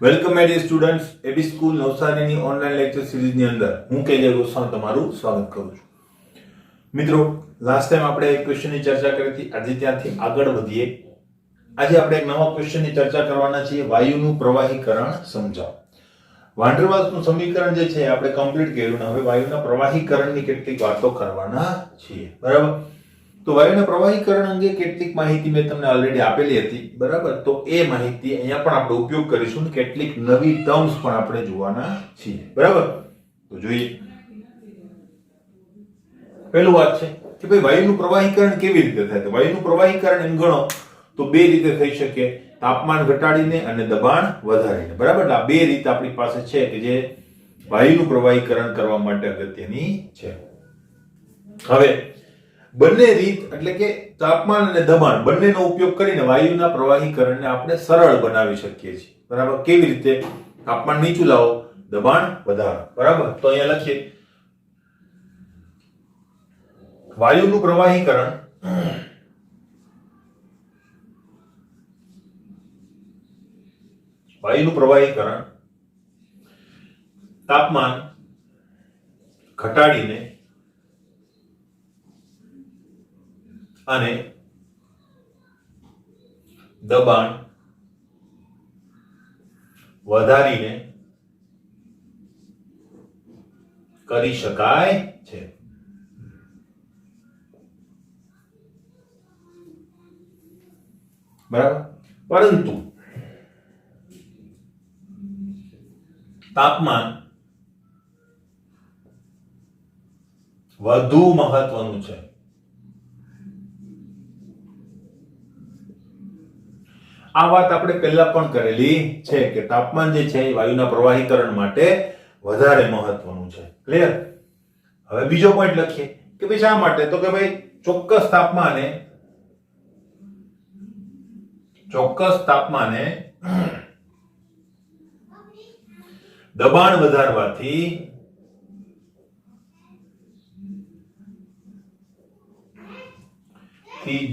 Welcome my dear students AB school નવસારીની online lecture સિરીઝની અંદર હું કેજે ગોસ્વામી તમારું સ્વાગત કરું છું. મિત્રો, લાસ્ટ ટાઈમ આપણે એક ક્વેશ્ચનની ચર્ચા કરી હતી. આજે ત્યાંથી આગળ વધીએ. આજે આપણે એક નવા ક્વેશ્ચનની ચર્ચા કરવાના છીએ. વાયુનું પ્રવાહીકરણ સમજાવો. વાન ડેર વાલ્સનું સમીકરણ જે છે આપણે કમ્પ્લીટ કર્યું ને હવે વાયુના પ્રવાહીકરણની કેટલીક વાતો કરવાના છીએ. બરાબર? તો વાયુના પ્રવાહીકરણ અંગે કેટલીક માહિતી મેં તમને ઓલરેડી આપેલી હતી. બરાબર? તો એ માહિતી અહીંયા પણ આપણે ઉપયોગ કરીશું ને કેટલીક નવી ટર્મ્સ પણ આપણે જોવાના છીએ. બરાબર? તો જોઈએ. પહેલું વાત છે કે ભાઈ વાયુનું પ્રવાહીકરણ કેવી રીતે થાય? તો વાયુનું પ્રવાહીકરણ એમ ગણો તો બે રીતે થઈ શકે. તાપમાન ઘટાડીને અને દબાણ વધારીને. બરાબર? એટલે આ બે રીત આપણી પાસે છે કે જે વાયુનું પ્રવાહીકરણ કરવા માટે અગત્યની છે. હવે બંને રીત એટલે કે તાપમાન અને દબાણ બંનેનો ઉપયોગ કરીને વાયુના પ્રવાહીકરણને આપણે સરળ બનાવી શકીએ છીએ. બરાબર? કેવી રીતે? તાપમાન નીચું લાવો, દબાણ વધારો. બરાબર? તો અહીંયા લખીએ વાયુનું પ્રવાહીકરણ તાપમાન ઘટાડીને અને દબાણ વધારીને કરી શકાય છે. બરાબર? પરંતુ તાપમાન વધુ મહત્વનું છે. આ વાત આપણે પહેલા પણ કરેલી છે કે તાપમાન જે છે એ વાયુના પ્રવાહીકરણ માટે વધારે મહત્વનું છે. ક્લિયર? હવે બીજો પોઈન્ટ લખીએ કે ભાઈ શા માટે? તો કે ભાઈ ચોક્કસ તાપમાને દબાણ વધારવાથી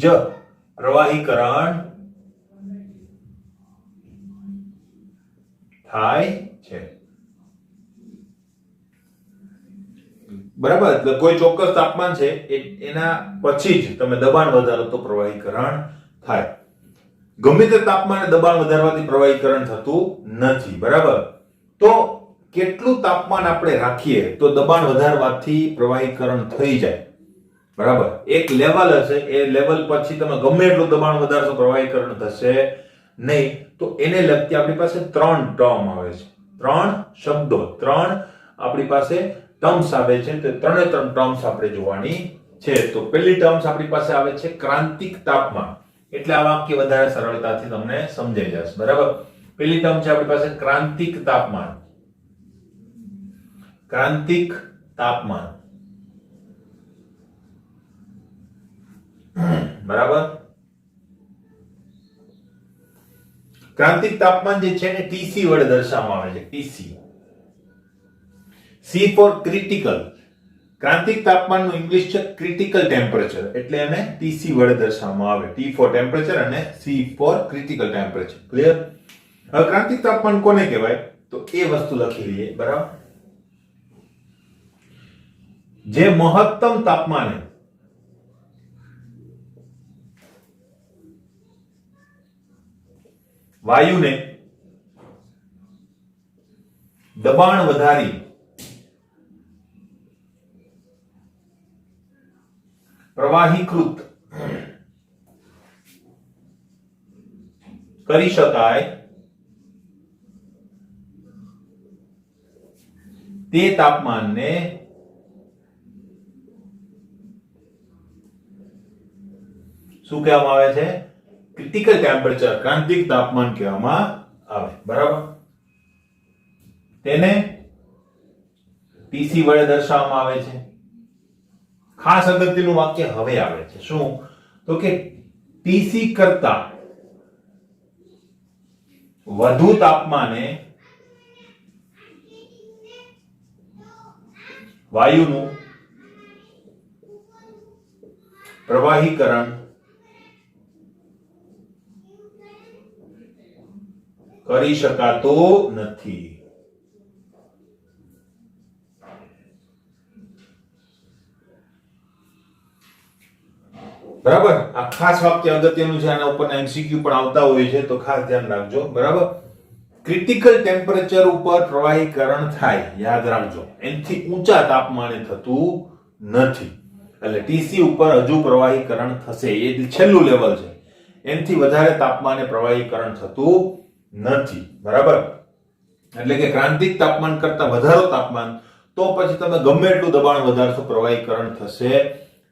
જ પ્રવાહીકરણ થાય છે. બરાબર? એટલે કોઈ ચોક્કસ તાપમાન છે એના પછી જ તમે દબાણ વધારો તો પ્રવાહીકરણ થાય. ગમે તે તાપમાને દબાણ વધારવાથી પ્રવાહીકરણ થતું નથી. બરાબર? તો કેટલું તાપમાન આપણે રાખીએ તો દબાણ વધારવાથી પ્રવાહીકરણ થઈ જાય? બરાબર? એક લેવલ હશે, એ લેવલ પછી તમે ગમે એટલું દબાણ વધારશો પ્રવાહીકરણ થશે નહીં. તો એને લગતી આપણી પાસે ત્રણ ટર્મ આવે છે. ત્રણ શબ્દો, ત્રણ આપણી પાસે ટર્મ્સ આવે છે. તો ત્રણે ત્રણ ટર્મ્સ આપણે જોવાની છે. તો પહેલી ટર્મ્સ આપણી પાસે આવે છે ક્રાંતિક તાપમાન. એટલે આ વાક્ય વધારે સરળતાથી તમને સમજાઈ જશે. બરાબર? પહેલી ટર્મ છે આપણી પાસે ક્રાંતિક તાપમાન. ક્રાંતિક તાપમાન. બરાબર? ક્રાંતિક તાપમાન જે છે ને ટીસી વડે દર્શાવવામાં આવે છે. ટીસી. C for critical. ક્રાંતિક તાપમાનનું ઇંગ્લિશ છે ક્રિટિકલ ટેમ્પરેચર. એટલે એને ટીસી વડે દર્શાવવામાં આવે. ટી ફોર ટેમ્પરેચર અને C for critical temperature. Clear? હવે ક્રાંતિક તાપમાન કોને કહેવાય? તો એ વસ્તુ લખી લઈએ. બરાબર? જે મહત્તમ તાપમાને વાયુને દબાણ વધારી પ્રવાહીકૃત કરી શકાય તે તાપમાનને શું કહેવામાં આવે છે? ક્રિટિકલ ટેમ્પરેચર, ક્રાંતિક તાપમાન કહેવામાં આવે. બરાબર? તેને ટીસી વડે દર્શાવવામાં આવે છે. ખાસ અગત્યનું વાક્ય હવે આવે છે. શું? તો કે ટીસી કરતા વધુ તાપમાને વાયુનું પ્રવાહીકરણ કરી શકાતો નથી. બરાબર, આ ખાસ વાક્ય અગત્યનું છે, આના ઉપર એમસીક્યુ પણ આવતા હોય છે, તો ખાસ ધ્યાન રાખજો. બરાબર, ક્રિટિકલ ટેમ્પરેચર ઉપર પ્રવાહીકરણ થાય, યાદ રાખજો, એનાથી ઊંચા તાપમાને થતું નથી. એટલે ટીસી ઉપર હજુ પ્રવાહીકરણ થશે, એ છેલ્લું લેવલ છે. એનાથી વધારે તાપમાને પ્રવાહીકરણ થતું નથી. બરાબર, એટલે કે ક્રાંતિક તાપમાન કરતા વધારે તાપમાન, તો પછી તમે ગમે એટલું દબાણ વધારશો, પ્રવાહીકરણ થશે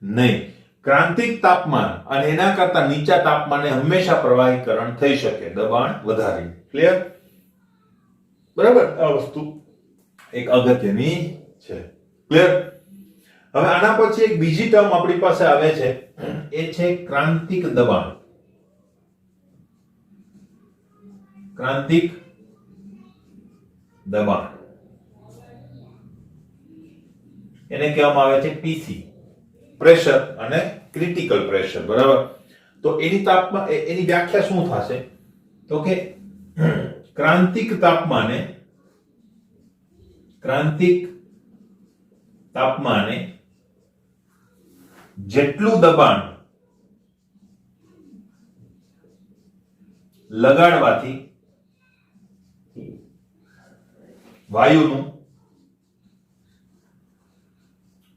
નહીં. ક્રાંતિક તાપમાન અને એના કરતા નીચા તાપમાને હંમેશા પ્રવાહીકરણ થઈ શકે, દબાણ વધારી. ક્લિયર? બરાબર, આ વસ્તુ એક અગત્યની છે. ક્લિયર? હવે આના પછી એક બીજી ટર્મ આપણી પાસે આવે છે, એ છે ક્રાંતિક દબાણ. ક્રાંતિક દબાણ એને કહેવામાં આવે છે પીસી, પ્રેશર અને ક્રિટિકલ પ્રેશર. બરાબર, તો એની તાપમાન, એની વ્યાખ્યા શું થશે? તો કે ક્રાંતિક તાપમાને જેટલું દબાણ લગાડવાથી વાયુનું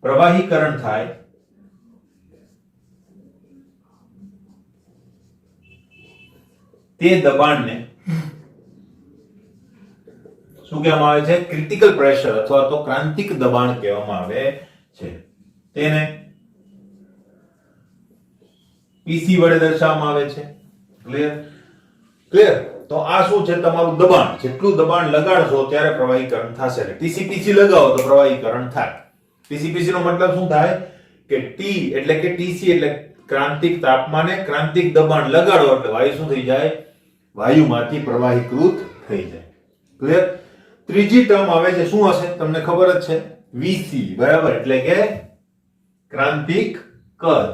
પ્રવાહીકરણ થાય, તે દબાણને શું કહેવામાં આવે છે? ક્રિટિકલ પ્રેશર અથવા તો ક્રાંતિક દબાણ કહેવામાં આવે છે. તેને પીસી વડે દર્શાવવામાં આવે છે. ક્લિયર? ક્લિયર? તો આ શું છે? તમારું દબાણ, જેટલું દબાણ લગાડશો ત્યારે પ્રવાહીકરણ થશે. એટલે ટીસી પીસી લગાવો તો પ્રવાહીકરણ થાય. ટીસી પીસી નો મતલબ શું થાય? કે ટી એટલે કે ટીસી એટલે ક્રાંતિક તાપમાને ક્રાંતિક દબાણ લગાડો એટલે વાયુ શું થઈ જાય? વાયુમાંથી પ્રવાહીકૃત થઈ જાય. ક્લિયર? ત્રીજી ટર્મ આવે છે, શું હશે? તમને ખબર જ છે, વીસી. બરાબર, એટલે કે ક્રાંતિક કદ.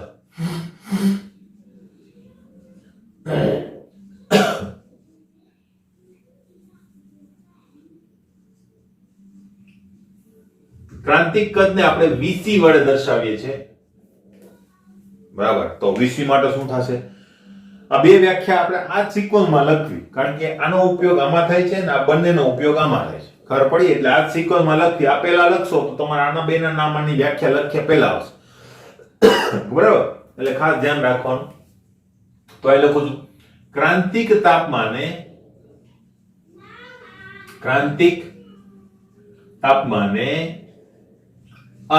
ક્રાંતિક કદને આપણે વીસી વડે દર્શાવીએ છીએ. બરાબર, તો વીસી માટે શું થશે? આ બે વ્યાખ્યા આપણે આ જ સિક્વન્સમાં લખવી, કારણ કે આનો ઉપયોગ આમાં થાય છે ને આ બંનેનો ઉપયોગ આમાં થાય છે. ખબર પડી? એટલે આ જ સિક્વન્સમાં લખવી. આ પહેલા લખશો તો તમારા આના બેના નામની વ્યાખ્યા લખ્યા પહેલા આવશે. બરાબર, એટલે ખાસ ધ્યાન રાખવાનું. તો એ લખું છું, ક્રાંતિક તાપમાને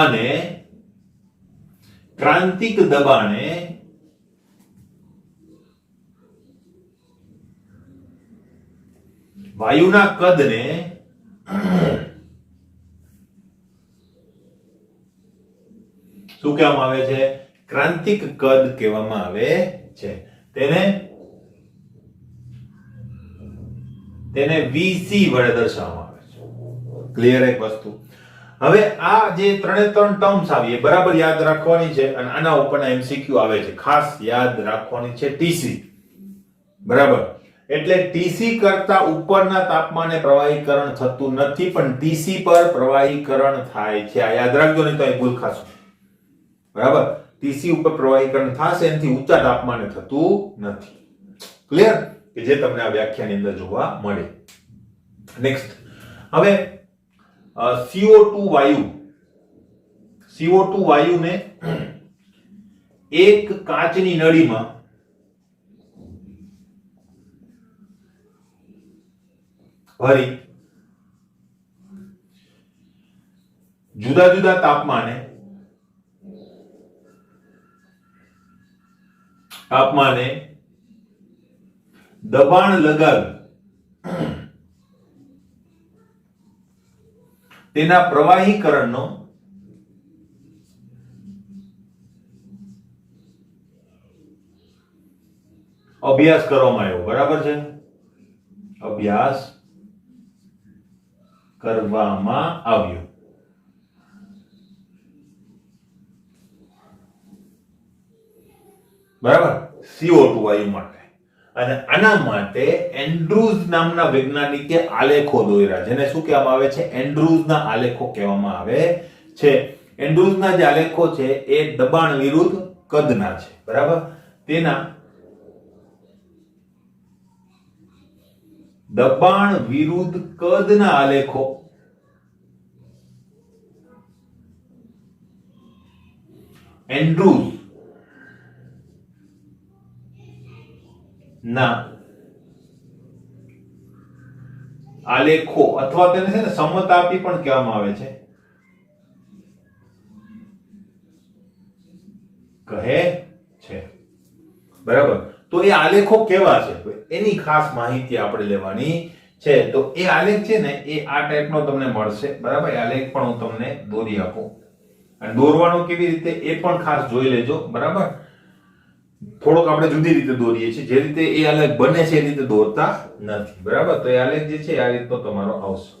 અને ક્રાંતિક દબાણે વાયુના કદને શું કહેવામાં આવે છે? ક્રાંતિક કદ કહેવામાં આવે છે. તેને વીસી વડે દર્શાવવામાં આવે છે. ક્લિયર? એક વસ્તુ. હવે આ જે ત્રણે ત્રણ ટર્મ્સ આવી એ બરાબર યાદ રાખવાની છે, અને આના ઉપરના એમસીક્યુ આવે છે. ખાસ યાદ રાખવાની છે ટીસી. બરાબર, એટલે ટીસી કરતા ઉપરના તાપમાને પ્રવાહીકરણ થતું નથી, પણ ટીસી પર પ્રવાહીકરણ થાય છે. આ યાદ રાખજો, નહીં તો અહીં ભૂલ ખાશો. બરાબર, ટીસી ઉપર પ્રવાહીકરણ થશે, એનાથી ઊંચા તાપમાને થતું નથી. ક્લિયર? કે જે તમને આ વ્યાખ્યાની અંદર જોવા મળે. નેક્સ્ટ, હવે CO2 વાયુને એક કાચની નળીમાં ભરી જુદા જુદા તાપમાને દબાણ લગાવી તેના પ્રવાહીકરણનો અભ્યાસ કરવામાં આવ્યો. બરાબર છે? અભ્યાસ કરવામાં આવ્યો. બરાબર, CO2 વાયુ માટે. અને આના માટે એન્ડ્રુઝ નામના વૈજ્ઞાનિકે આલેખો દોર્યા, જેને શું કહેવામાં આવે છે? એન્ડ્રુઝના આલેખો કહેવામાં આવે છે. એન્ડ્રુઝના જે આલેખો છે એ દબાણ વિરુદ્ધ કદના છે, બરાબર? તેના દબાણ વિરુદ્ધ કદના આલેખો એન્ડ્રુઝ ના આલેખો અથવા તેને છે ને સમતાપી પણ કહેવામાં આવે છે, કહે છે, બરાબર? તો એ આલેખો કેવા છે એની ખાસ માહિતી આપણે લેવાની છે. તો એ આલેખ છે ને એ આ ટાઈપનો તમને મળશે, બરાબર? એ આલેખ પણ હું તમને દોરી આપું, અને દોરવાનો કેવી રીતે એ પણ ખાસ જોઈ લેજો, બરાબર? થોડોક આપણે જુદી રીતે દોરીએ છીએ, જે રીતે એ આલેખ બને છે એ રીતે દોરતા નથી, બરાબર? તો એ આલેખ જે છે આ રીતનો તમારો આવશે.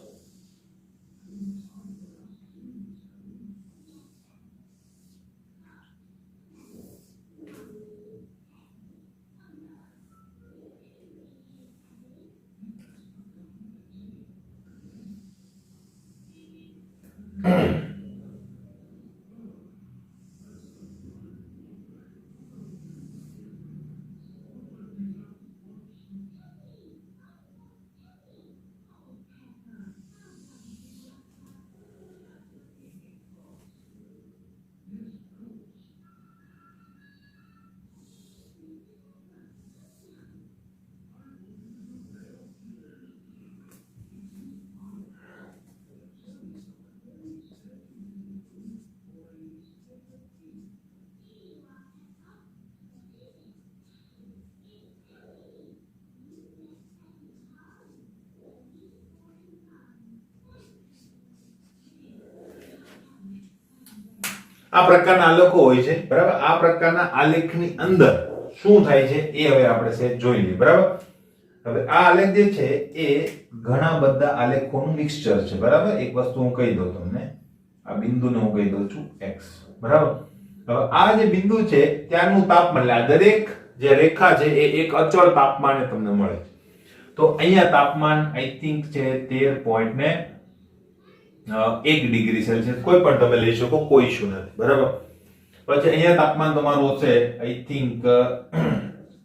આ પ્રકારના આલેખો હોય છે, બરાબર? આ પ્રકારના આલેખની અંદર શું થાય છે એ હવે આપણે સેજ જોઈ લઈએ, બરાબર? હવે આ આલેખ જે છે એ ઘણા બધા આલેખોનું મિક્સચર છે, બરાબર? એક વસ્તુ હું કહી દઉં તમને, આ બિંદુને હું કહી દઉં છું x, બરાબર? હવે આ જે બિંદુ છે ત્યાંનું તાપમાન, એટલે આ દરેક જે રેખા છે એ એક અચળ તાપમાને તમને મળે છે. તો અહીંયા તાપમાન આઈ થિંક છે 13.1 ડિગ્રી સેલ્સિયસ, કોઈ પણ તમે લઈ શકો, કોઈ ઇશ્યુ નથી, બરાબર? પછી અહીંયા તાપમાન તમારું હશે આઈ થિંક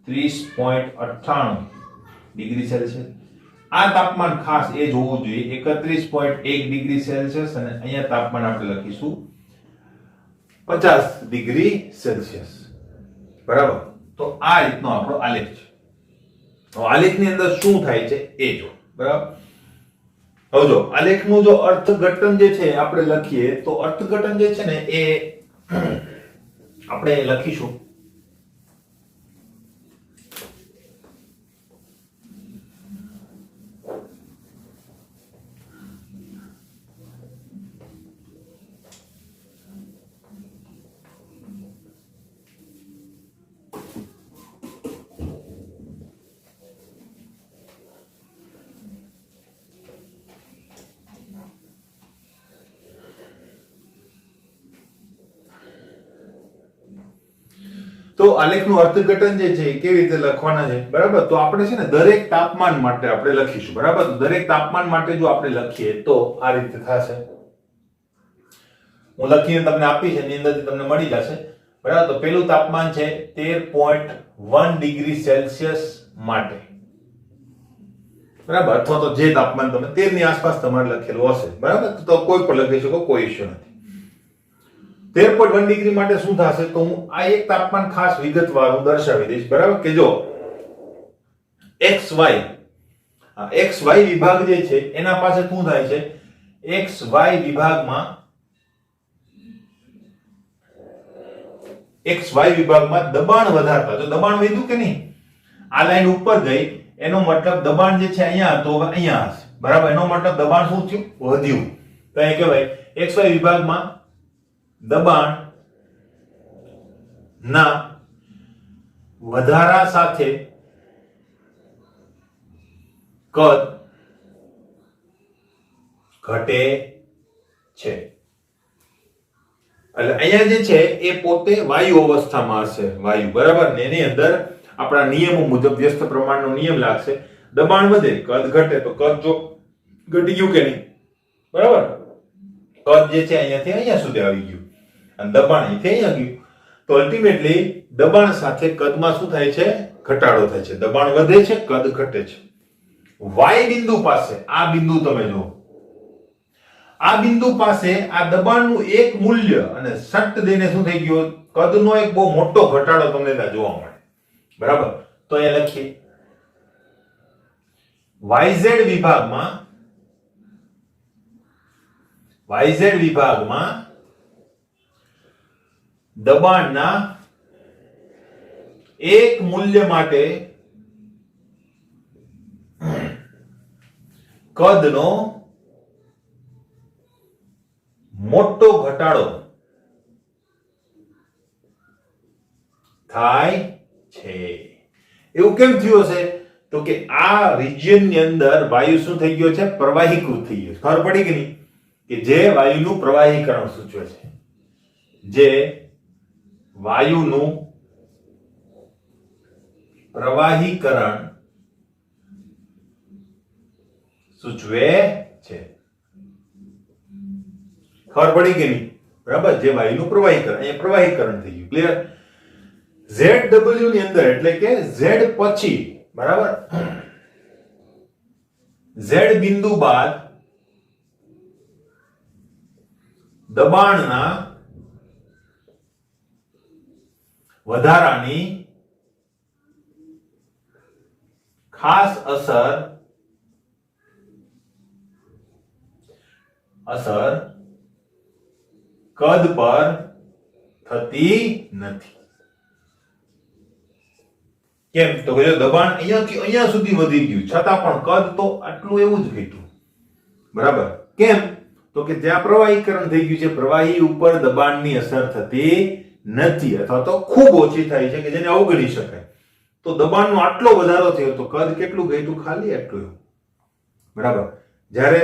30.98 ડિગ્રી સેલ્સિયસ. આ તાપમાન ખાસ એ જ હોવું જોઈએ, 31.1 ડિગ્રી સેલ્સિયસ, અને અહીંયા તાપમાન આપણે લખીશું 50 ડિગ્રી સેલ્સિયસ, બરાબર? તો આ રીતનો આપણો આલેખ છે. હવે આલેખની અંદર શું થાય છે એ જો, બરાબર? હવે જો આલેખનું જો અર્થઘટન જે છે આપણે લખીએ, તો અર્થઘટન જે છે ને એ આપણે લખીશું તો આલેખનું અર્થઘટન જે છે કેવી રીતે લખવાના છે, બરાબર? તો આપણે છે ને દરેક તાપમાન માટે આપણે લખીશું, બરાબર? તો દરેક તાપમાન માટે જો આપણે લખીએ તો આ રીતે થશે. હું લખીને તમને આપી છે, એની અંદરથી તમને મળી જશે, બરાબર? તો પહેલું તાપમાન છે 13.1 ડિગ્રી સેલ્સિયસ માટે, બરાબર? અથવા તો જે તાપમાન તમે 13 ની આસપાસ તમારે લખેલું હશે, બરાબર? તો કોઈ પણ લખી શકો, કોઈ ઇશ્યુ નથી. 13.1 ડિગ્રી માટે શું થશે? તો હું આ એક તાપમાન ખાસ વિગતવાર હું દર્શાવી દઈશ, બરાબર? કે જો XY વિભાગ જે છે એના પાસે શું થાય છે? XY વિભાગમાં દબાણ વધારતા, જો દબાણ વધ્યું કે નહીં, આ લાઈન ઉપર ગઈ, એનો મતલબ દબાણ જે છે અહીંયા હતો હવે અહીંયા હશે, બરાબર? એનો મતલબ દબાણ શું થયું? વધ્યું. તો અહીં કહેવાય XY વિભાગમાં દબાણ ના વધારા સાથે કદ ઘટે છે. એટલે અહીંયા જે છે એ પોતે વાયુ અવસ્થામાં હશે, વાયુ, બરાબર? ને એની અંદર આપણા નિયમો મુજબ વ્યસ્ત પ્રમાણનો નિયમ લાગશે. દબાણ વધે કદ ઘટે, તો કદ જો ઘટી ગયું કે નહીં, બરાબર, કદ જે છે અહીંયાથી અહીંયા સુધી આવી ગયું અને દબાણ અહીંથી અહીંયા ગયું, તો અલ્ટિમેટલી દબાણ સાથે કદમાં શું થાય છે? ઘટાડો થાય છે. દબાણ વધે છે, કદ ઘટે છે. y બિંદુ પાસે આ બિંદુ તમે જુઓ, આ બિંદુ પાસે આ દબાણનું એક મૂલ્ય અને સટ્ટ દઈને શું થઈ ગયું? કદનો એક બહુ મોટો ઘટાડો તમને ત્યાં જોવા મળે, બરાબર. તો અહીંયા લખીએ YZ વિભાગમાં દબાણના એક મૂલ્ય માટે કદનો મોટો ઘટાડો થાય છે. એવું કેમ થયું હશે? તો કે આ રિજિયન ની અંદર વાયુ શું થઈ ગયો છે? પ્રવાહીકૃત થઈ ગયો. ખબર પડી કે નહીં? કે જે વાયુનું પ્રવાહીકરણ સૂચવે છે, જે વાયુનું પ્રવાહીકરણ સૂચવે છે. ખબર પડી કે નહીં? બરાબર, જે વાયુનું પ્રવાહીકરણ, અહીંયા પ્રવાહીકરણ થઈ ગયું. ક્લિયર? ZW ની અંદર એટલે કે Z પછી, બરાબર, Z બિંદુ બાદ દબાણના વધારાની ખાસ અસર કદ પર થતી નથી. કેમ? તો કે જો દબાણ અહીંયાથી અહીંયા સુધી વધી ગયું છતાં પણ કદ તો આટલું એવું જ ઘટ્યું, બરાબર. કેમ? તો કે ત્યાં પ્રવાહીકરણ થઈ ગયું છે, પ્રવાહી ઉપર દબાણની અસર થતી નથી અથવા તો ખૂબ ઓછી થાય છે કે જેને અવગણી શકાય. તો દબાણનો આટલો વધારો થયો તો કદ કેટલું ઘટ્યું? ખાલી આટલું, બરાબર. જ્યારે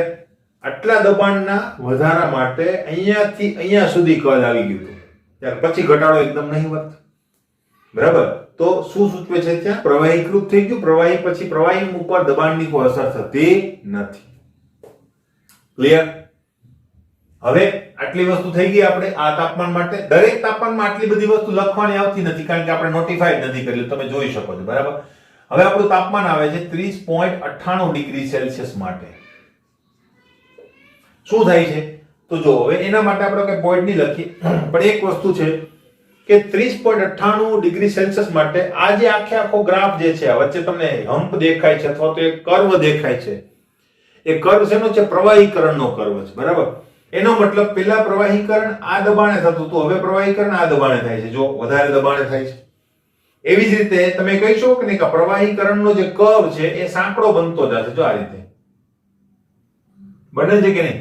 આટલા દબાણના વધારા માટે અહીંયાથી અહીંયા સુધી કદ આવી ગયું હતું, ત્યાર પછી ઘટાડો એકદમ નહીવત, બરાબર. તો શું સૂચવે છે? ત્યાં પ્રવાહીકૃત થઈ ગયું. પ્રવાહી પછી પ્રવાહી ઉપર દબાણની કોઈ અસર થતી નથી. ક્લિયર? હવે આટલી વસ્તુ થઈ ગઈ આપણે આ તાપમાન માટે. દરેક તાપમાનમાં આટલી બધી વસ્તુ લખવાની આવતી નથી કારણ કે આપણે નોટિફાઈડ નથી કરેલું, તમે જોઈ શકો છો, બરાબર. હવે આપણું તાપમાન આવે છે 30.98 ડિગ્રી સેલ્સિયસ માટે. શું થાય છે? તો જો હવે એના માટે આપણે કઈ પોઈન્ટ નહીં લખીએ, પણ એક વસ્તુ છે કે 30.98 ડિગ્રી સેલ્સિયસ માટે આ જે આખો ગ્રાફ જે છે, વચ્ચે તમને હમ્પ દેખાય છે અથવા તો એક કર્વ દેખાય છે, એ કર્વ શેનો છે? પ્રવાહીકરણનો કર્વ છે, બરાબર. એનો મતલબ પેલા પ્રવાહીકરણ આ દબાણે થતું હતું, હવે પ્રવાહીકરણ આ દબાણે થાય છે. જો વધારે દબાણે થાય છે. એવી જ રીતે તમે કહી શકો કે નહીં કે પ્રવાહીકરણનો જે કર્વ છે એ સાંકડો બનતો જશે. જો આ રીતે બને છે કે નહીં?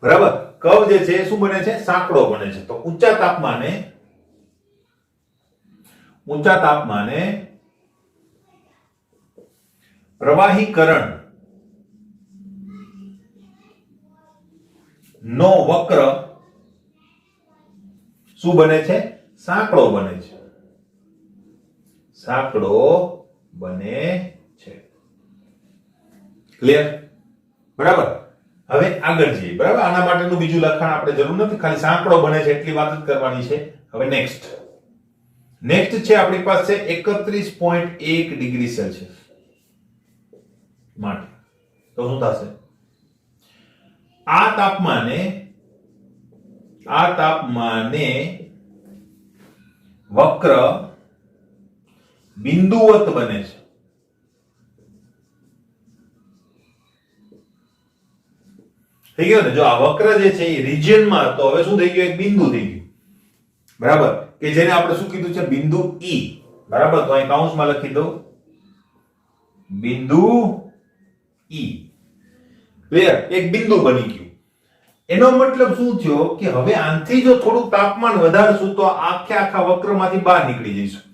બરાબર. કર્વ જે છે શું બને છે? સાંકડો બને છે. તો ઊંચા તાપમાને પ્રવાહીકરણ નો વક્ર શું બને છે? સાંકડો બને છે. સાંકડો બને છે. ક્લિયર? બરાબર. હવે આગળ જઈએ, બરાબર. આના માટેનું બીજું લખાણ આપણે જરૂર નથી, ખાલી સાંકડો બને છે એટલી વાત જ કરવાની છે. હવે નેક્સ્ટ છે આપણી પાસે 31.1 ડિગ્રી સેલ્સિયસ માટે. તો શું થશે? આ તાપમાને વક્ર બિંદુવત બને છે. થઈ ગયો ને? જો આ વક્ર જે છે એ રિજિયનમાં હતો, હવે શું થઈ ગયું? એક બિંદુ થઈ ગયું, બરાબર, કે જેને આપણે શું કીધું છે? બિંદુ E, બરાબર. તો અહીં કૌંસમાં લખી દઉં બિંદુ E. ક્લિયર? એક બિંદુ બની ગયું. એનો મતલબ શું થયો કે હવે આનથી જો થોડું તાપમાન વધારશું તો આખા વક્રમાંથી બહાર નીકળી જઈશું,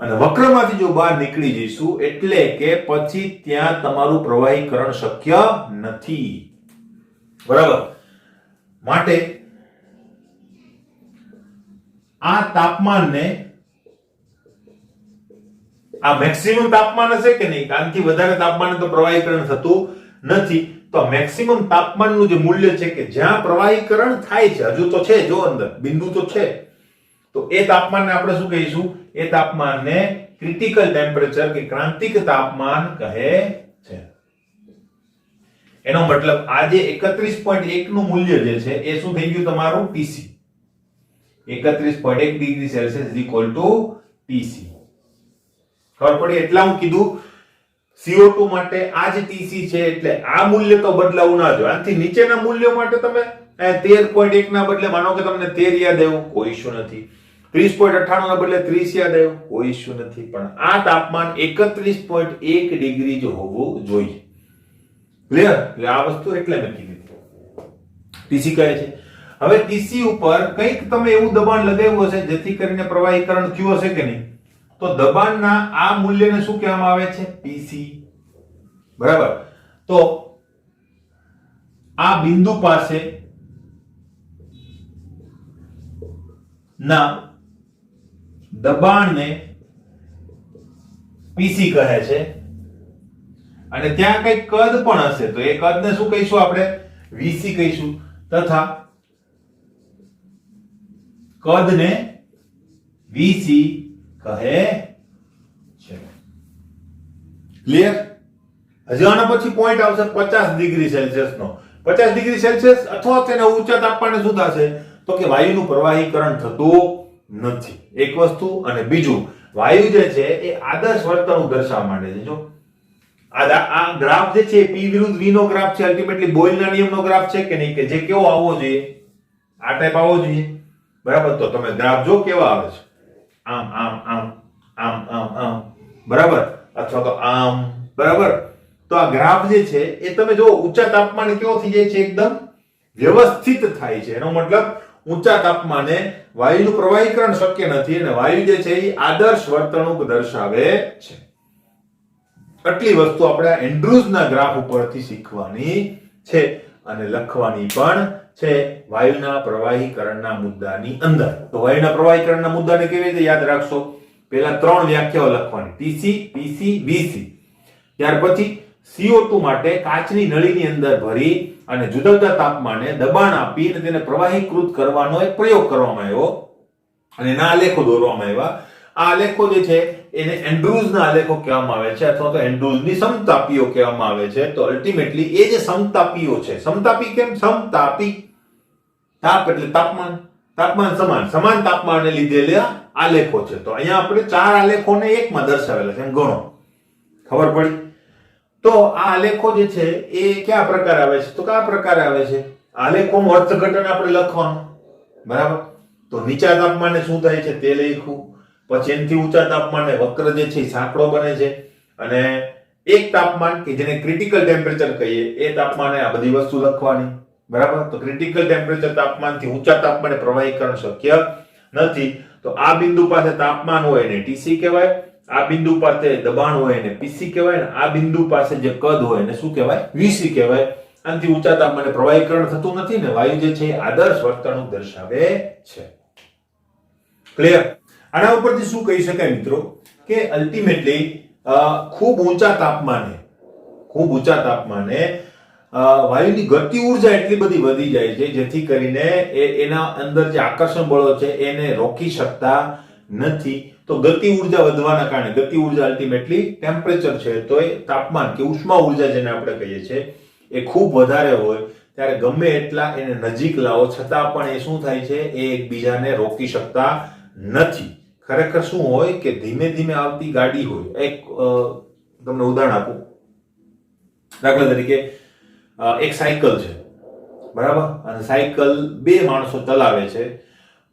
અને વક્રમાંથી જો બહાર નીકળી જઈશું એટલે કે પછી ત્યાં તમારું પ્રવાહીકરણ શક્ય નથી, બરાબર. માટે આ તાપમાનને આ મેક્સિમમ તાપમાન હશે કે નહીં? આનાથી વધારે તાપમાને તો પ્રવાહીકરણ થતું નથી. તો મેક્સિમમ તાપમાનનું જે મૂલ્ય છે કે જ્યાં પ્રવાહીકરણ થાય છે, હજુ તો છે, જો અંદર બિંદુ તો છે, તો એ તાપમાનને આપણે શું કહીશું? એ તાપમાનને ક્રિટિકલ ટેમ્પરેચર કે ક્રાંતિક તાપમાન કહે છે. એનો મતલબ આ જે 31.1 નું મૂલ્ય જે છે એ શું થઈ ગયું તમારું? TC. 31.1 degree Celsius is equal to TC. ખબર પડી? એટલા હું કીધું CO2 માટે આ જ TC છે, એટલે આ મૂલ્ય તો બદલાવું ના જોઈએ. આનાથી નીચેના મૂલ્યો માટે તમે 13.1 ના બદલે માનો કે તમને 13 યાદ આવ્યું, કોઈ ઇશ્યુ નથી. 30.98 ના બદલે 30 યાદ આવ્યું, કોઈ ઇશ્યુ નથી. પણ આ તાપમાન 31.1 ડિગ્રી જ હોવું જોઈએ. ક્લિયર? એટલે આ વસ્તુ એટલે મેં કીધી TC કહે છે. હવે TC ઉપર કંઈક તમે એવું દબાણ લગાવ્યું હશે જેથી કરીને પ્રવાહીકરણ થયું હશે કે નહીં? તો દબાણના આ મૂલ્યને શું કહેવામાં આવે છે? PC. બરાબર? તો આ બિંદુ પાસે ના દબાણને PC કહે છે. અને ત્યાં કઈ કદ પણ હશે, તો એ કદને શું કહીશું આપણે? VC કહીશું. તથા કદને VC કહે છે. ક્લિયર? હજી આના પછી પોઈન્ટ આવશે 50 ડિગ્રી સેલ્સિયસ નો. 50 ડિગ્રી સેલ્સિયસ અથવા તેના ઊંચા તાપમાને શું થશે? તો કે વાયુનું પ્રવાહીકરણ થતું નથી. એક વસ્તુ. અને બીજું, વાયુ જે છે એ આદર્શ વર્તણૂક દર્શાવવા માંડે છે. જો આ ગ્રાફ જે છે P વિરુદ્ધ V નો ગ્રાફ છે, અલ્ટિમેટલી બોયલના નિયમનો ગ્રાફ છે કે નહીં? કે જે કેવો આવવો જોઈએ? આ ટાઈપ આવવો જોઈએ. બરાબર? તો તમે ગ્રાફ જો કેવા આવે છે, આમ આમ આમ આમ આમ આમ, બરાબર? અથવા તો આમ, બરાબર? તો આ ગ્રાફ જે છે એ તમે જો ઊંચા તાપમાને કેવો થઈ જાય છે? એકદમ વ્યવસ્થિત થાય છે. એનો મતલબ ઊંચા તાપમાને વાયુનું પ્રવાહીકરણ શક્ય નથી અને વાયુ જે છે એ આદર્શ વર્તણૂક દર્શાવે છે. આટલી વસ્તુ આપણે એન્ડ્રુઝના ગ્રાફ ઉપરથી શીખવાની છે અને લખવાની પણ છે વાયુના પ્રવાહીકરણના મુદ્દાની અંદર. તો વાયુના પ્રવાહીકરણના મુદ્દાને કેવી રીતે યાદ રાખશો? પહેલા 3 વ્યાખ્યાઓ લખવાની: TC, PC, VC. ત્યાર પછી CO2 માટે કાચની નળીની અંદર ભરી અને જુદા જુદા તાપમાને દબાણ આપી અને તેને પ્રવાહીકૃત કરવાનો એક પ્રયોગ કરવામાં આવ્યો અને એના આલેખો દોરવામાં આવ્યા. આ આલેખો જે છે એને એન્ડ્રુઝના આલેખો કહેવામાં આવે છે અથવા તો એન્ડ્રુઝની સમતાપીઓ કહેવામાં આવે છે. તો અલ્ટિમેટલી એ જે સમતાપીઓ છે, સમતાપી કેમ? સમતાપી, તાપ એટલે તાપમાન, તાપમાન સમાન તાપમાને લીધેલા આલેખો છે. તો અહીંયા આપણે 4 આલેખોને એકમાં દર્શાવેલા છે, એમ ગણો. ખબર પડી? તો આ આલેખો જે છે એ કયા પ્રકારે આવે છે? તો કયા પ્રકારે આવે છે? આલેખોનું અર્થઘટન આપણે લખવાનું. બરાબર? તો નીચા તાપમાને શું થાય છે તે લખ્યું. પછી એનાથી ઊંચા તાપમાને વક્ર જે છે સાંકડો બને છે અને એક તાપમાન કે જેને ક્રિટિકલ ટેમ્પરેચર કહીએ એ તાપમાને આ બધી વસ્તુ લખવાની. બરાબર? તો ક્રિટિકલ ટેમ્પરેચર તાપમાનથી ઊંચા તાપમાને પ્રવાહીકરણ શક્ય નથી. તો આ બિંદુ પાસે તાપમાન હોય એને TC કહેવાય, આ બિંદુ પાસે દબાણ હોય એને PC કહેવાય, અને આ બિંદુ પાસે જે કદ હોય એને શું કહેવાય? VC કહેવાય. આનાથી ઊંચા તાપમાને પ્રવાહીકરણ થતું નથી ને વાયુ જે છે આદર્શ વર્તણૂક દર્શાવે છે. ક્લિયર? આના ઉપરથી શું કહી શકાય મિત્રો? કે અલ્ટિમેટલી ખૂબ ઊંચા તાપમાને વાયુની ગતિ ઉર્જા એટલી બધી વધી જાય છે જેથી કરીને એના અંદર જે આકર્ષણ બળો છે એને રોકી શકતા નથી. તો ગતિ ઉર્જા વધવાના કારણે, ગતિ ઉર્જા અલ્ટિમેટલી ટેમ્પરેચર છે, તો એ તાપમાન કે ઉષ્મા ઉર્જા જેને આપણે કહીએ છીએ એ ખૂબ વધારે હોય ત્યારે ગમે એટલા એને નજીક લાવો છતાં પણ એ શું થાય છે? એ એકબીજાને રોકી શકતા નથી. ખરેખર શું હોય કે ધીમે ધીમે આવતી ગાડી હોય. એક તમને ઉદાહરણ આપું. દાખલા તરીકે એક સાયકલ છે, બરાબર? અને સાયકલ 2 માણસો ચલાવે છે.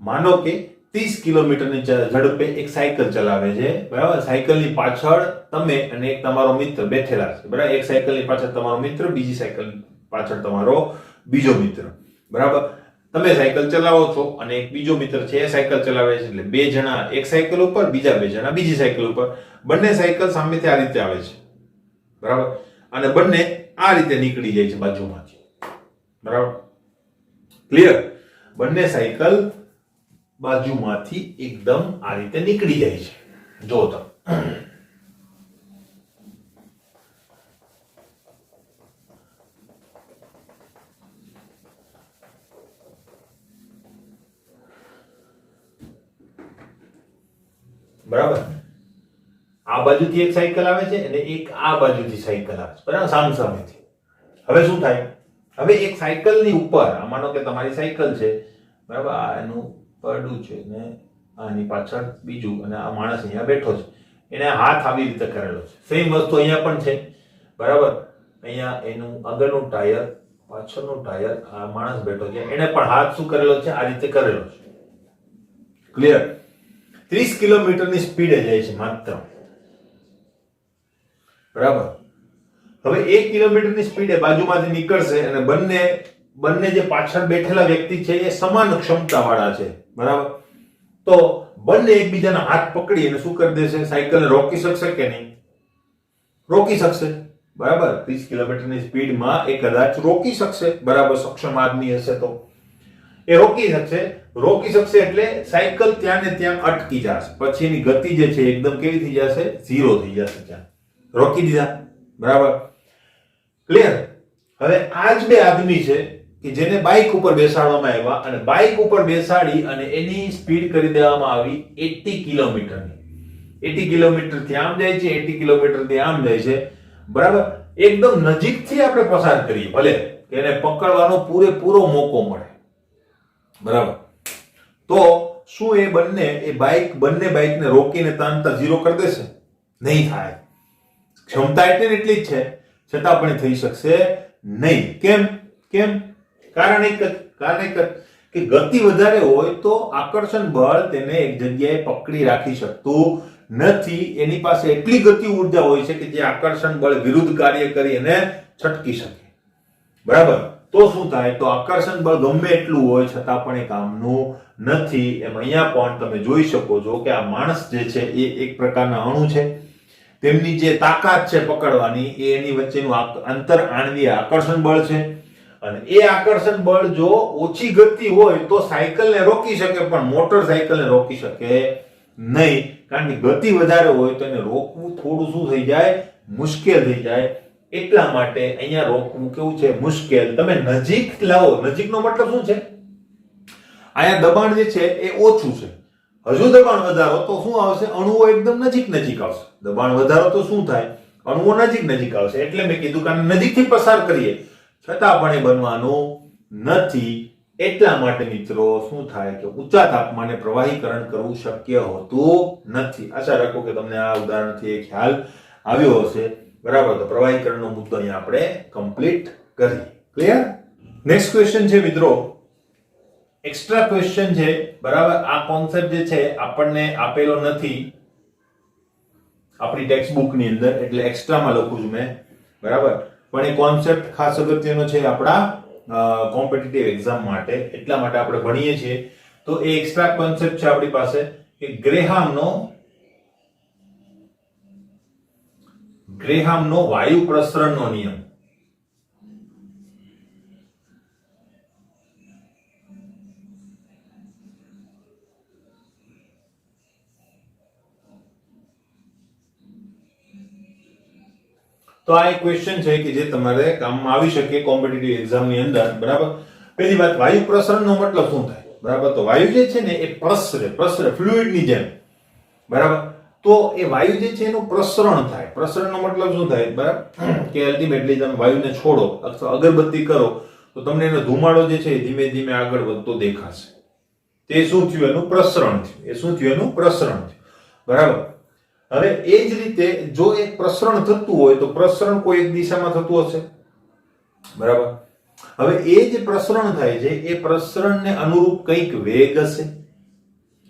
માનો કે 30 કિલોમીટરની ઝડપે એક સાયકલ ચલાવે છે, બરાબર? સાયકલની પાછળ તમે અને એક તમારો મિત્ર બેઠેલા છે, બરાબર? એક સાયકલની પાછળ તમારો મિત્ર, બીજી સાયકલ પાછળ તમારો બીજો મિત્ર, બરાબર? તમે સાયકલ ચલાવો છો અને એક બીજો મિત્ર છે એ સાયકલ ચલાવે છે. એટલે 2 જણા એક સાયકલ ઉપર, બીજા 2 જણા બીજી સાયકલ ઉપર. બંને સાયકલ સામેથી આ રીતે આવે છે, બરાબર? અને બંને આ રીતે નીકળી જાય છે બાજુમાંથી. બરાબર? ક્લિયર? બંને સાયકલ બાજુમાંથી એકદમ આ રીતે નીકળી જાય છે. જો તમે બરાબર, આ બાજુથી એક સાયકલ આવે છે અને એક આ બાજુથી સાયકલ આવે છે, બરાબર, સામસામેથી. હવે શું થાય, હવે એક સાયકલની ઉપર, માનો કે તમારી સાયકલ છે, બરાબર, આ એનું પડું છે ને આની પાછળ બીજું, અને આ માણસ અહીંયા બેઠો છે, એને હાથ આવી રીતે કરેલો છે. સેમ વસ્તુ અહીંયા પણ છે, બરાબર, અહીંયા એનું આગળનું ટાયર, પાછળનું ટાયર, આ માણસ બેઠો છે, એને પણ હાથ શું કરેલો છે, આ રીતે કરેલો છે. ક્લિયર? 30 કિલોમીટરની સ્પીડે જાય છે માત્ર, બરાબર. હવે 1 કિલોમીટરની સ્પીડે બાજુમાંથી નીકળશે અને બંને જે પાછળ બેઠેલા વ્યક્તિ છે એ સમાન ક્ષમતા વાળા છે, બરાબર. તો બંને એકબીજાના હાથ પકડી અને શું કરી દેશે, સાયકલને રોકી શકશે કે નહીં? રોકી શકશે, બરાબર. 30 કિલોમીટરની સ્પીડમાં એ કદાચ રોકી શકશે, બરાબર, સક્ષમ આદમી હશે તો એ રોકી શકશે એટલે સાયકલ ત્યાં ને ત્યાં અટકી જશે. પછી એની ગતિ જે છે એકદમ કેવી થઈ જશે, ઝીરો થઈ જશે. ત્યાં રોકી દીધા, બરાબર. ક્લિયર? હવે આ જ બે આદમી છે કે જેને બાઇક ઉપર બેસાડવામાં આવ્યા અને બાઇક ઉપર બેસાડી અને એની સ્પીડ કરી દેવામાં આવી 80 કિલોમીટરની. 80 કિલોમીટરથી આમ જાય છે, 80 કિલોમીટરથી આમ જાય છે, બરાબર. એકદમ નજીકથી આપણે પસાર કરીએ, ભલે કે એને પકડવાનો પૂરેપૂરો મોકો મળે, બરાબર. તો શું એ બંને બાઇકને રોકીને તરત ઝીરો કરી દેશે? નહીં થાય. ક્ષમતા એટલી જ છે, છતાં પણ થઈ શકશે નહીં. કેમ? કારણ એક જ કે ગતિ વધારે હોય તો આકર્ષણ બળ તેને એક જગ્યાએ પકડી રાખી શકતું નથી. એની પાસે એટલી ગતિ ઉર્જા હોય છે કે જે આકર્ષણ બળ વિરુદ્ધ કાર્ય કરી અને છટકી શકે, બરાબર. તો શું થાય, તો આકર્ષણ બળ ગમે એટલું હોય છતાં પણ એ કામનું નથી. એમ અહીંયા પણ તમે જોઈ શકો છો કે આ માણસ જે છે એ એક પ્રકારના અણુ છે. તેમની જે તાકાત છે પકડવાની એ એની વચ્ચેનું અંતર આણ્વીય આકર્ષણ બળ છે. અને એ આકર્ષણ બળ જો ઓછી ગતિ હોય તો સાયકલને રોકી શકે, પણ મોટરસાયકલને રોકી શકે નહીં. કારણ કે ગતિ વધારે હોય તો એને રોકવું થોડું શું થઈ જાય, મુશ્કેલ થઈ જાય. એટલા માટે અહીંયા રોકવું કેવું છે, મુશ્કેલ. તમે નજીક લાવો, નજીકનો મતલબ શું છે, અહીંયા દબાણ જે છે એ ઓછું છે. હજુ દબાણ વધારો તો શું આવશે, અણુઓ એકદમ નજીક આવશે. દબાણ વધારો તો શું થાય, અણુઓ નજીક આવશે. એટલે મેં કીધું કે નજીકથી પસાર કરીએ છતાં પણ એ બનવાનું નથી. એટલા માટે મિત્રો શું થાય કે ઊંચા તાપમાને પ્રવાહીકરણ કરવું શક્ય હોતું નથી. આશા રાખો કે તમને આ ઉદાહરણથી ખ્યાલ આવ્યો હશે, બરાબર. તો પ્રવાહીકરણનો મુદ્દો અહીંયા આપણે કમ્પ્લીટ કરી. ક્લિયર? નેક્સ્ટ ક્વેશ્ચન છે મિત્રો, એક્સ્ટ્રા ક્વેશ્ચન છે, બરાબર. આ કોન્સેપ્ટ જે છે આપણને આપેલો નથી આપણી ટેક્સ્ટ બુક ની અંદર, એટલે એક્સ્ટ્રામાં લખું છું મેં, બરાબર. પણ એ કોન્સેપ્ટ ખાસ અગત્યનો છે આપણા કોમ્પિટિટિવ એક્ઝામ માટે, એટલા માટે આપણે ભણીએ છીએ. તો એ એક્સ્ટ્રા કોન્સેપ્ટ છે આપણી પાસે કે ગ્રેહામનો વાયુ પ્રસરણનો નિયમ. તો આ એક ક્વેશ્ચન છે કે જે તમારે કામમાં આવી શકે કોમ્પિટિટિવ એક્ઝામ ની અંદર, બરાબર. પહેલી વાત, વાયુ પ્રસરણનો મતલબ શું થાય, બરાબર. તો વાયુ જે છે ને એ પ્રસરે ફ્લુઇડ ની જેમ, બરાબર. તો એ વાયુ જે છે એનું પ્રસરણ થાય. પ્રસરણનો મતલબ શું થાય, બરાબર, કે અલ્ટિમેટલી તમે વાયુને છોડો અથવા અગરબત્તી કરો તો તમને એનો ધુમાડો જે છે ધીમે ધીમે આગળ વધતો દેખાશે. તે શું થયું, એનું પ્રસરણ થયું. એ શું થયું, એનું પ્રસરણ થયું, બરાબર. હવે એ જ રીતે જો એક પ્રસરણ થતું હોય તો પ્રસરણ કોઈ એક દિશામાં થતું હશે, બરાબર. હવે એ જે પ્રસરણ થાય છે એ પ્રસરણને અનુરૂપ કંઈક વેગ હશે,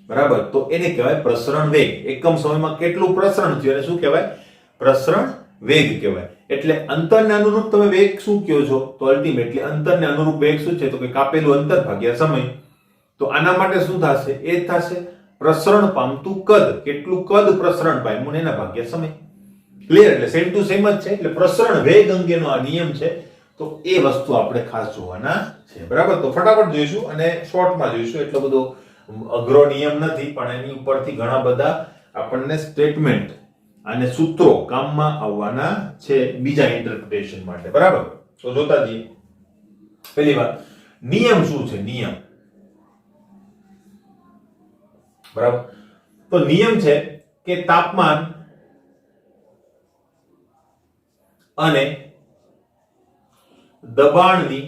બરાબર. તો એને કહેવાય પ્રસરણ વેગ. એકમ સમયમાં કેટલું પ્રસરણ થયું એને શું કહેવાય, પ્રસરણ વેગ કહેવાય. એટલે અંતરને અનુરૂપ તમે વેગ શું કહો છો, તો અલ્ટિમેટલી અંતરને અનુરૂપ વેગ શું છે, તો કે કાપેલું અંતર ભાગ્યા સમય. તો આના માટે શું થશે, એ જ થશે પ્રસરણ પામતું કદ. કેટલું કદ પ્રસરણ પામ્યું એના ભાગ્યા સમય. ક્લિયર? એટલે સેમ ટુ સેમ જ છે. એટલે પ્રસરણ વેગ અંગેનો આ નિયમ છે. તો એ વસ્તુ આપણે ખાસ જોવાના છે, બરાબર. તો ફટાફટ જોઈશું અને શોર્ટમાં જોઈશું. એટલો બધો અઘરો નિયમ નથી, પણ એની ઉપરથી ઘણા બધા આપણને સ્ટેટમેન્ટ અને સૂત્રો કામમાં આવવાના છે બીજા ઇન્ટરપ્રિટેશન માટે, બરાબર. તો જોતા જઈએ. પહેલી વાત, નિયમ શું છે, નિયમ, બરાબર. તો નિયમ છે કે તાપમાન અને દબાણની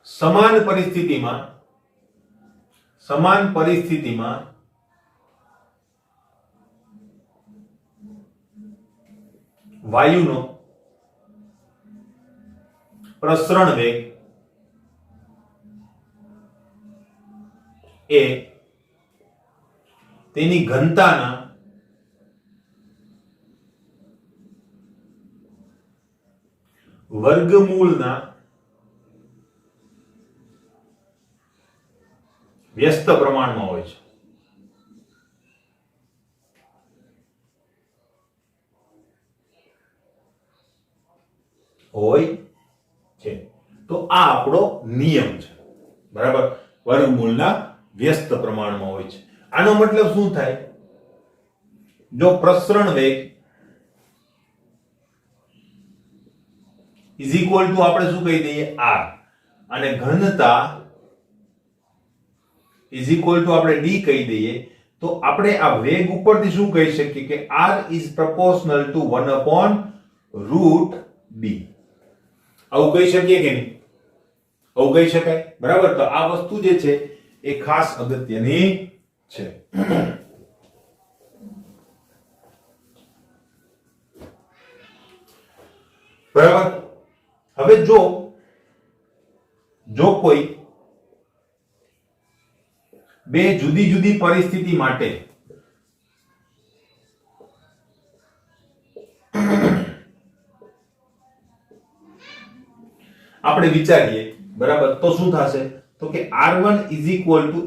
સમાન પરિસ્થિતિમાં વાયુનો પ્રસરણ વેગ એ તેની ઘનતાના વર્ગમૂળના વ્યસ્ત પ્રમાણમાં હોય છે તો આ આપણો નિયમ છે, બરાબર. વર્ગમૂળના વ્યસ્ત પ્રમાણમાં હોય છે. આનો મતલબ શું થાય? જો પ્રસરણ વેગ ઇઝ ઇક્વલ ટુ આપણે શું કહી દઈએ r અને ઘનતા ઇઝ ઇક્વલ ટુ આપણે d કહી દઈએ, તો આપણે આ વેગ ઉપરથી શું કહી શકીએ કે r is proportional two 1/√d. આવું કહી શકીએ કે નહીં? આવું કહી શકાય, બરાબર. તો આ વસ્તુ જે છે એ ખાસ અગત્યની છે. બરાબર. હવે જો કોઈ બે જુદી જુદી પરિસ્થિતિ માટે આપણે વિચારીએ, બરાબર, તો શું થશે? તો કે r1 is equal to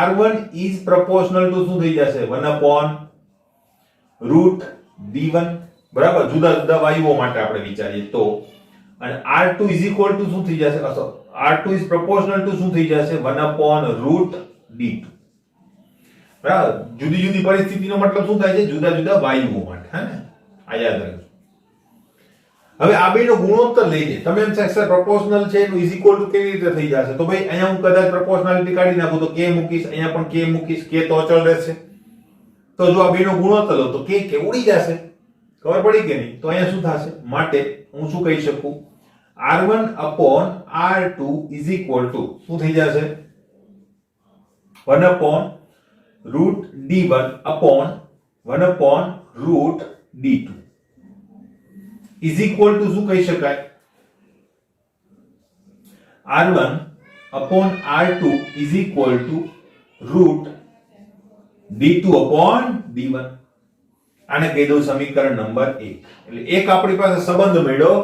r1 is proportional two શું થઈ જશે 1/√d1, બરાબર. જુદા જુદા વાયુઓ માટે આપણે વિચારીએ તો, અને r2 ઇઝ ઇક્વલ ટુ શું થઈ જશે? r2 ઇઝ પ્રોપોર્શનલ ટુ શું થઈ જશે 1/√d2, બરાબર. જુદી જુદી પરિસ્થિતિનો મતલબ શું થાય છે? જુદા જુદા વાયુઓ માટે, હે ને? આ યાદ રાખજો. હવે આ બેનો ગુણોત્તર લઈને તમે એમ કહો સર પ્રોપોર્શનલ છે એનું ઇઝ ઇક્વલ ટુ કેવી રીતે થઈ જશે? તો ભાઈ અહીંયા હું કદાચ પ્રોપોર્શનાલિટી કાઢી નાખું તો k મૂકીશ, અહીંયા પણ k મૂકીશ, k તો અચળ રહેશે. તો જો આ બેનો ગુણોત્તર લો તો k ઉડી જશે. ખબર પડી કે નહીં? તો અહીંયા શું થશે? માટે હું શું કહી શકું? r1/r2 ઇઝ ઇક્વલ ટુ શું થઈ જશે? 1/√d1/1/√d2 ઇઝ ઇક્વલ ટુ શું કહી શકાય? r1/r2 is equal to √d2/d1. આને કહી દઉં સમીકરણ નંબર 1. એટલે એક આપણી પાસે સંબંધ મળ્યો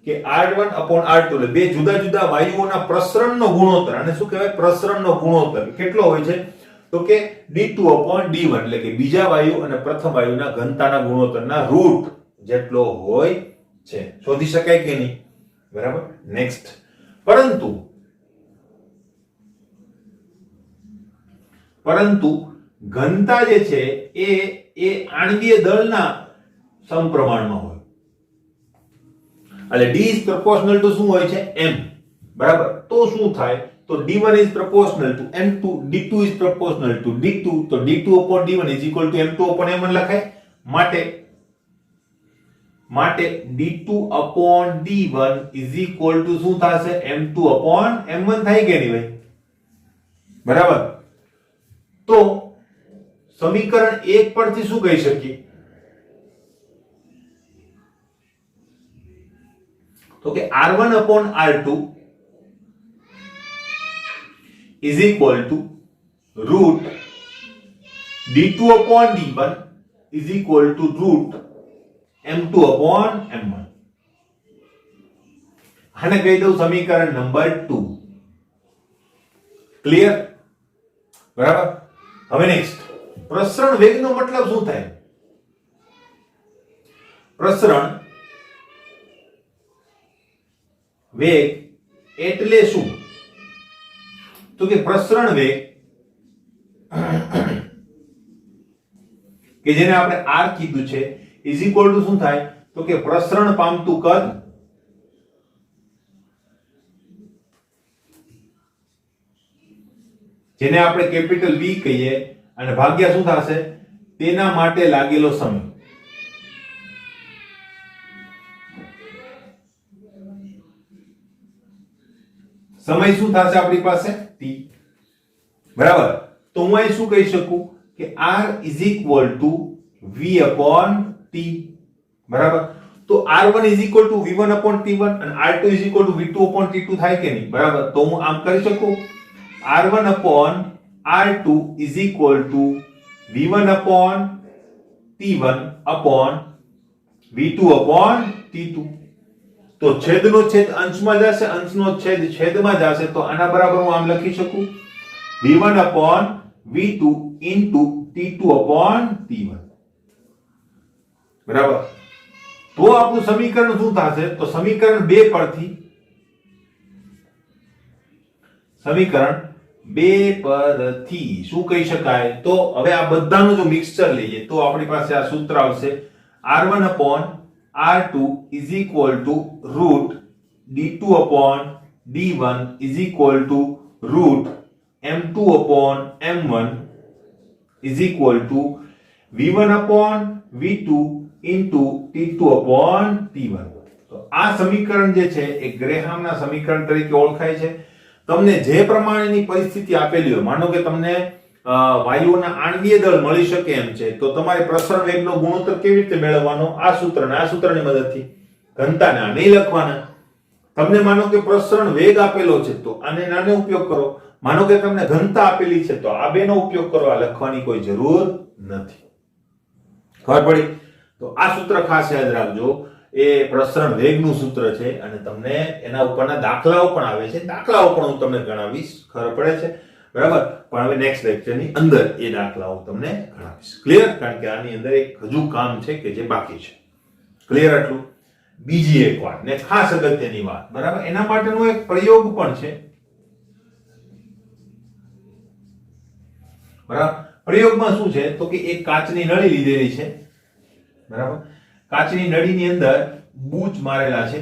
કે r1/r2 એટલે બે જુદા જુદા વાયુઓના પ્રસરણનો ગુણોત્તર, અને શું કહેવાય? પ્રસરણનો ગુણોત્તર કેટલો હોય છે? તો કે d2/d1 એટલે કે બીજા વાયુ અને પ્રથમ વાયુના ઘનતાના ગુણોત્તરના રૂટ જેટલો હોય છે. શોધી શકાય કે નહીં? બરાબર. નેક્સ્ટ. પરંતુ ઘનતા જે છે એ આણ્વીય દળના સમપ્રમાણમાં હોય. એટલે d is proportional to શું હોય છે? m, બરાબર. તો શું થાય? તો d1 is proportional to m2, d2 is proportional to d2, તો d2/d1 is equal to m2/m1 લખાય. માટે d2/d1 is equal to શું થશે? m2/m1 થાય કે નહીં ભાઈ? બરાબર. તો સમીકરણ 1 પરથી શું કહી શકીએ? તો કે r1/r2 is equal to √d2/d1 is equal to √m2/m1. આને કહી દઉં સમીકરણ નંબર 2. ક્લિયર? બરાબર. હવે નેક્સ્ટ, પ્રસરણ વેગનો મતલબ શું થાય? પ્રસરણ વેગ એટલે શું? તો કે પ્રસરણ વેગ કે જેને આપણે r કીધું છે ઇઝ ઇક્વલ ટુ શું થાય? તો કે પ્રસરણ પામતું કદ જેને આપણે કેપિટલ V કહીએ અને ભાગ્યા શું થશે? તેના માટે લાગેલો સમય. સમય શું થશે આપણી પાસે? t. બરાબર. તો હું અહીં શું કહી શકું કે r is equal to v upon t. બરાબર. તો r1 is equal to v1 upon t1 અને r2 is equal to v2 upon t2 થાય કે નહીં? બરાબર. તો હું આમ કરી શકું r1 upon r2 is equal to v1 upon t1 upon v2 upon t2. તો છેદનો છેદ અંશમાં જશે, અંશનો છેદ છેદમાં જશે. તો આના બરાબર હું આમ લખી શકું v1 upon v2 into t2 upon t1. બરાબર. તો આપણું સમીકરણ શું થશે? તો સમીકરણ 2 પરથી શું કહી શકાય? તો હવે આ બધાનું જો મિક્સચર લઈએ તો આપણી પાસે આ સૂત્ર આવશે r1 upon r2 is equal to root d2 upon d1 is equal to root m2 upon m1 is equal to v1 upon v2 into t2 upon t1. તો આ સમીકરણ જે છે એ ગ્રેહામના સમીકરણ તરીકે ઓળખાય છે. તમને જે પ્રમાણેની પરિસ્થિતિ આપેલી હોય, માનો કે તમને વાયુઓના આણ્વીય દળ મળી શકે એમ છે, તો તમારે પ્રસરણ વેગનો ગુણોત્તર કેવી રીતે મેળવવાનો? આ સૂત્રની મદદથી. ઘનતાને આ નહીં લખવાના. તમને માનો કે પ્રસરણ વેગ આપેલો છે તો આને નાનો ઉપયોગ કરો. માનો કે તમને ઘનતા આપેલી છે તો આ બેનો ઉપયોગ કરો. આ લખવાની કોઈ જરૂર નથી. ખબર પડી? તો આ સૂત્ર ખાસ યાદ રાખજો. એ પ્રસરણ વેગનું સૂત્ર છે અને તમને એના ઉપરના દાખલાઓ પણ આવે છે. દાખલાઓ પણ હું તમને ગણાવીશ. ખબર પડે છે? બરાબર. પણ હવે નેક્સ્ટ લેક્ચરની અંદર એ દાખલાઓ તમને ગણાવીશ. ક્લિયર? કારણ કે આની અંદર એક હજુ કામ છે કે જે બાકી છે. ક્લિયર આટલું? બીજી એક વાત ને ખાસ અગત્યની વાત, બરાબર, એના માટેનો એક પ્રયોગ પણ છે. બરાબર. પ્રયોગમાં શું છે તો કે એક કાચની નળી લીધેલી છે. બરાબર. કાચની નળીની અંદર બૂચ મારેલા છે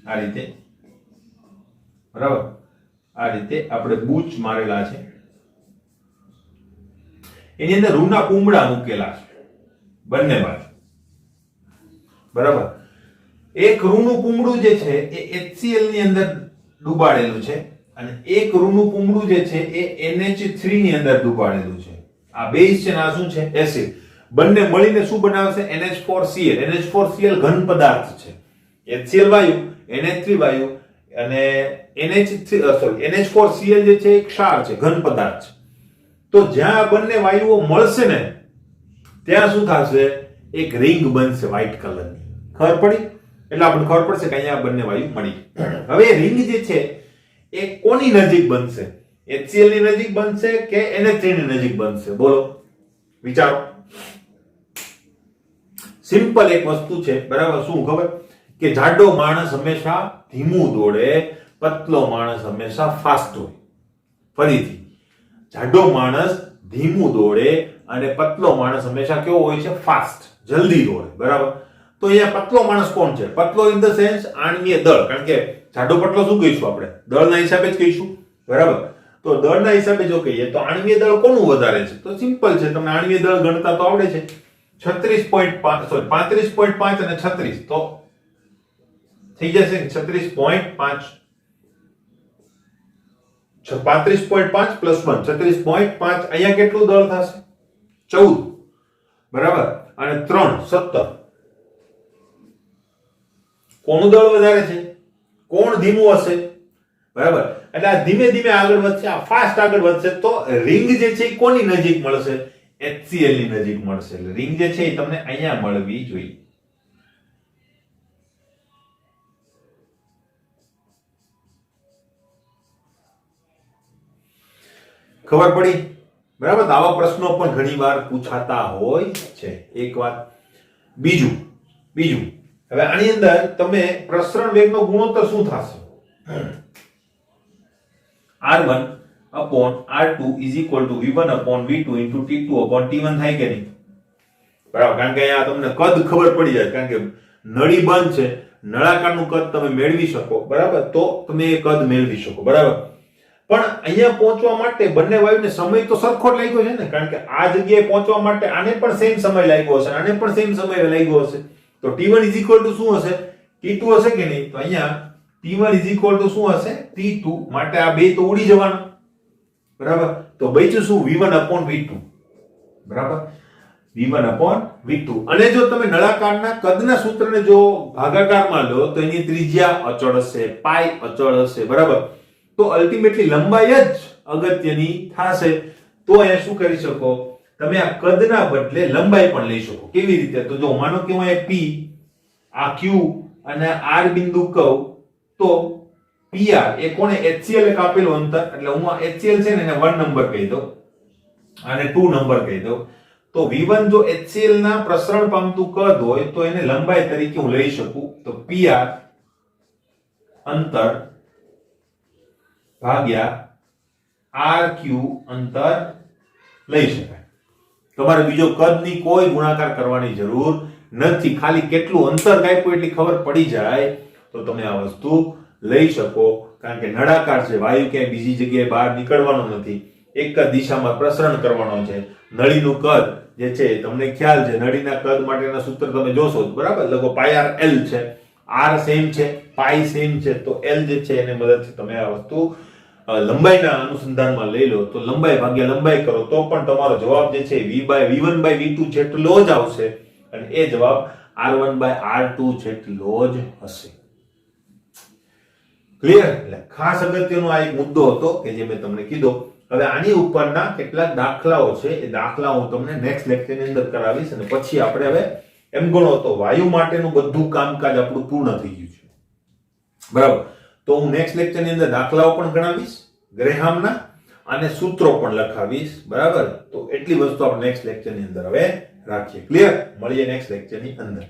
આ રીતે. બરાબર. આ રીતે આપણે બૂચ મારેલા છે. એની અંદર રૂના કુંબળા મૂકેલા છે બંને બાજુ. બરાબર. એક રૂનું કુંબળું જે છે એ HCl ની અંદર ડૂબાડેલું છે અને એક રૂનું કુંબળું જે છે એ NH3 ની અંદર ડૂબાડેલું છે. આ બેઝ છે ને આ શું છે? એસિડ. બંને મળીને શું બનાવશે? NH4Cl. NH4Cl ઘન પદાર્થ છે. HCl વાયુ, NH3 વાયુ અને NH4Cl જે છે એક ક્ષાર છે, ઘન પદાર્થ છે. તો જ્યાં બંને વાયુઓ મળશે ને ત્યાં શું થશે? એક રિંગ બનશે વ્હાઈટ કલરની. ખબર પડી? એટલે આપણે ખબર પડશે કે અહીંયા બંને વાયુ મળી. હવે રિંગ જે છે એ કોની નજીક બનશે? HCl ની નજીક બનશે કે NH3 ની નજીક બનશે? બોલો, વિચારો. સિમ્પલ એક વસ્તુ છે. બરાબર. શું ખબર? કે જાડો માણસ હંમેશા ધીમું દોડે, પતલો માણસ હંમેશા ફાસ્ટ હોય. ફરીથી, જાડો માણસ ધીમું દોડે અને પતલો માણસ હંમેશા કેવો હોય છે? ફાસ્ટ, જલ્દી દોડે. બરાબર. તો અહીંયા પતલો માણસ કોણ છે? પતલો ઇન ધ સેન્સ આણ્વીય દળ. કારણ કે જાડો પતલો શું કહીશું આપણે? દળના હિસાબે જ કહીશું. બરાબર. તો દળના હિસાબે જો કહીએ તો આણ્વીય દળ કોનું વધારે છે? તો સિમ્પલ છે, તમને આણ્વીય દળ ગણતા તો આવડે છે. 35.5 અને 36 તો થઈ જશે 36.5. 35.5 પ્લસ 1 36.5. અહીંયા કેટલું દળ થશે? 14. બરાબર. અને 3 17. કોનું દળ વધારે છે? કોણ ધીમું હશે? બરાબર. એટલે આ ધીમે ધીમે આગળ વધશે, આ ફાસ્ટ આગળ વધશે. તો રિંગ જે છે એ કોની નજીક મળશે? HCl ની નજીક મળશે. એટલે રિંગ જે છે એ તમને અહીંયા મળવી જોઈએ. ખબર પડી? બરાબર. આવા પ્રશ્નો પણ ઘણીવાર પૂછાતા હોય છે. એક વાત. બીજું હવે આની અંદર તમે પ્રસરણ વેગનો ગુણોત્તર શું થશે? r1 upon r2 is equal to v1 upon v2 into t2 upon t1 થાય કે નહીં? બરાબર. કારણ કે અહીંયા તમને કદ ખબર પડી જાય. કારણ કે નળી બંધ છે, નળાકારનું કદ તમે મેળવી શકો. બરાબર. તો તમે એ કદ મેળવી શકો. બરાબર. પણ અહીંયા પહોંચવા માટે બંને વાયુને સમય તો સરખો જ લાગ્યો છે ને, કારણ કે આ જગ્યાએ પહોંચવા માટે આને પણ સેમ સમય લાગ્યો હશે, આને પણ સેમ સમય લાગ્યો હશે. તો T1 ઇઝ ઇક્વલ ટુ શું હશે? T2 હશે કે નહીં? તો અહીંયા T1 ઇઝ ઇક્વલ ટુ શું હશે? T2. માટે આ બે તો ઉડી જવાના, બરાબર. તો બચ્યું શું? V1 upon V2, બરાબર. V1 upon V2. અને જો તમે નળાકારના કદના સૂત્રને જો ભાગાકારમાં લો તો એની ત્રિજ્યા અચળ હશે, પાઈ અચળ હશે, બરાબર. તો અલ્ટિમેટલી લંબાઈ જ અગત્યની થશે. તો અહીંયા શું કરી શકો? તમે આ કદના બદલે લંબાઈ પણ લઈ શકો. કેવી રીતે? તો જો માનો કે હું એક P, આ Q અને R બિંદુ કહું તો PR એ કોને? HCl એક આપેલું અંતર, એટલે હું આ HCl છે ને એને 1 નંબર કહી દઉં અને 2 નંબર કહી દઉં. તો V1 જો HCl ના પ્રસરણ પામતું કદ હોય તો એને લંબાઈ તરીકે હું લઈ શકું. તો PR અંતર ભાગ્યા RQ અંતર લઈ શકાય. તમારે બીજો કદની કોઈ ગુણાકાર કરવાની જરૂર નથી. ખાલી કેટલું અંતર કાપ્યું એટલી ખબર પડી જાય તો તમે આ વસ્તુ લઈ શકો. કારણ કે નળાકાર છે, વાયુ ક્યાંય બીજી જગ્યાએ બહાર નીકળવાનો નથી, એક જ દિશામાં પ્રસરણ કરવાનો છે. નળીનું કદ જે છે તમને ખ્યાલ છે, નળીના કદ માટેના સૂત્ર તમે જોશો, બરાબર. લગો પાઈ આર એલ છે, આર સેમ છે, પાઈ સેમ છે, તો એલ જે છે એને મદદથી તમે આ વસ્તુ લંબાઈના અનુસંધાનમાં લઈ લો. તો લંબાઈ ભાગ્યા લંબાઈ કરો તો પણ તમારો જવાબ જે છે V1 by V2 જેટલો જ આવશે, અને એ જવાબ R1 by R2 જેટલો જ હશે. ક્લિયર? એટલે ખાસ અગત્યનો આ એક મુદ્દો હતો કે જે મેં તમને કીધો. હવે આની ઉપરના કેટલાક દાખલાઓ છે, એ દાખલા હું તમને નેક્સ્ટ લેક્ચરની અંદર કરાવીશ, અને પછી આપણે હવે એમ ગણો તો વાયુ માટેનું બધું કામકાજ આપણું પૂર્ણ થઈ ગયું છે, બરાબર. તો હું નેક્સ્ટ લેક્ચરની અંદર દાખલાઓ પણ ગણાવીશ, ગ્રેહામના, અને સૂત્રો પણ લખાવીશ, બરાબર. તો એટલી વસ્તુ આપણે નેક્સ્ટ લેક્ચરની અંદર હવે રાખીએ. ક્લિયર? મળીએ નેક્સ્ટ લેક્ચરની અંદર.